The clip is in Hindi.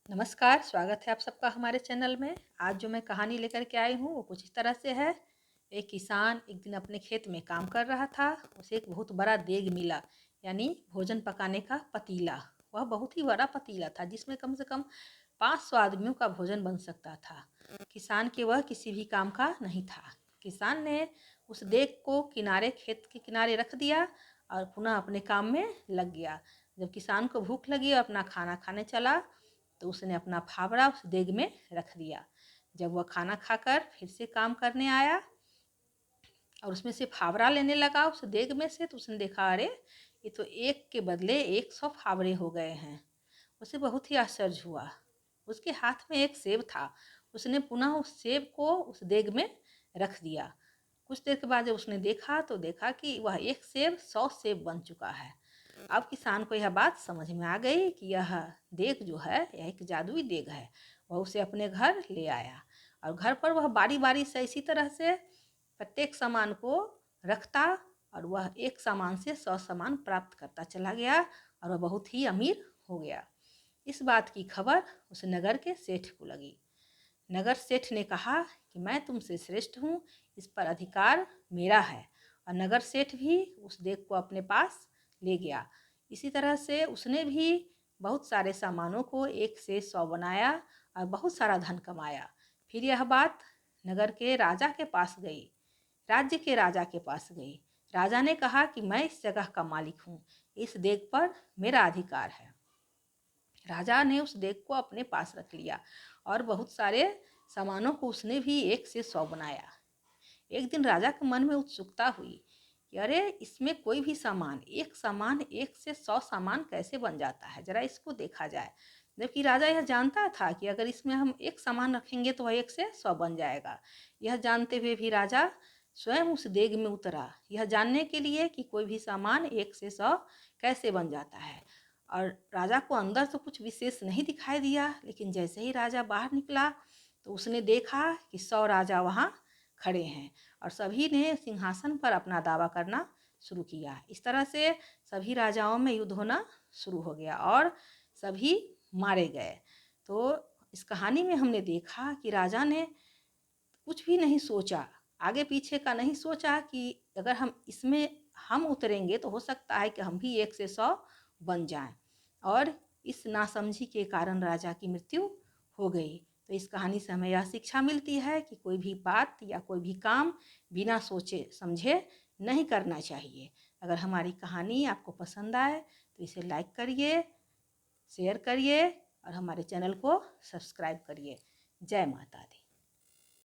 नमस्कार, स्वागत है आप सबका हमारे चैनल में। आज जो मैं कहानी लेकर के आई हूँ वो कुछ इस तरह से है। एक किसान एक दिन अपने खेत में काम कर रहा था। उसे एक बहुत बड़ा देग मिला, यानी भोजन पकाने का पतीला। वह बहुत ही बड़ा पतीला था जिसमें कम से कम 500 आदमियों का भोजन बन सकता था। किसान के वह किसी भी काम का नहीं था। किसान ने उस देग को किनारे खेत के किनारे रख दिया और पुनः अपने काम में लग गया। जब किसान को भूख लगी और अपना खाना खाने चला तो उसने अपना फावड़ा उस देग में रख दिया। जब वह खाना खाकर फिर से काम करने आया और उसमें से फावड़ा लेने लगा उस देग में से, तो उसने देखा, अरे ये तो एक के बदले 100 फावड़े हो गए हैं। उसे बहुत ही आश्चर्य हुआ। उसके हाथ में एक सेब था। उसने पुनः उस सेब को उस देग में रख दिया। कुछ देर के बाद जब उसने देखा तो देखा कि वह एक सेब 100 सेब बन चुका है। अब किसान को यह बात समझ में आ गई कि यह देग जो है यह एक जादुई देग है। वह उसे अपने घर ले आया और घर पर वह बारी बारी से इसी तरह से प्रत्येक सामान को रखता और वह एक सामान से 100 सामान प्राप्त करता चला गया और वह बहुत ही अमीर हो गया। इस बात की खबर उस नगर के सेठ को लगी। नगर सेठ ने कहा कि मैं तुमसे श्रेष्ठ हूँ, इस पर अधिकार मेरा है। और नगर सेठ भी उस देग को अपने पास ले गया। इसी तरह से उसने भी बहुत सारे सामानों को 1 से 100 बनाया और बहुत सारा धन कमाया। फिर यह बात नगर के राजा के पास गई, राज्य के राजा के पास गई। राजा ने कहा कि मैं इस जगह का मालिक हूँ, इस देग पर मेरा अधिकार है। राजा ने उस देग को अपने पास रख लिया और बहुत सारे सामानों को उसने भी 1 से 100 बनाया। एक दिन राजा के मन में उत्सुकता हुई कि अरे इसमें कोई भी सामान 1 से 100 सामान कैसे बन जाता है, जरा इसको देखा जाए। जबकि राजा यह जानता था कि अगर इसमें हम एक सामान रखेंगे तो वह 1 से 100 बन जाएगा। यह जानते हुए भी राजा स्वयं उस देग में उतरा, यह जानने के लिए कि कोई भी सामान 1 से 100 कैसे बन जाता है। और राजा को अंदर तो कुछ विशेष नहीं दिखाई दिया, लेकिन जैसे ही राजा बाहर निकला तो उसने देखा कि 100 राजा वहाँ खड़े हैं और सभी ने सिंहासन पर अपना दावा करना शुरू किया। इस तरह से सभी राजाओं में युद्ध होना शुरू हो गया और सभी मारे गए। तो इस कहानी में हमने देखा कि राजा ने कुछ भी नहीं सोचा, आगे पीछे का नहीं सोचा कि अगर हम इसमें हम उतरेंगे तो हो सकता है कि हम भी 1 से 100 बन जाएं। और इस नासमझी के कारण राजा की मृत्यु हो गई। तो इस कहानी से हमें यह शिक्षा मिलती है कि कोई भी बात या कोई भी काम बिना सोचे समझे नहीं करना चाहिए। अगर हमारी कहानी आपको पसंद आए तो इसे लाइक करिए, शेयर करिए और हमारे चैनल को सब्सक्राइब करिए। जय माता दी।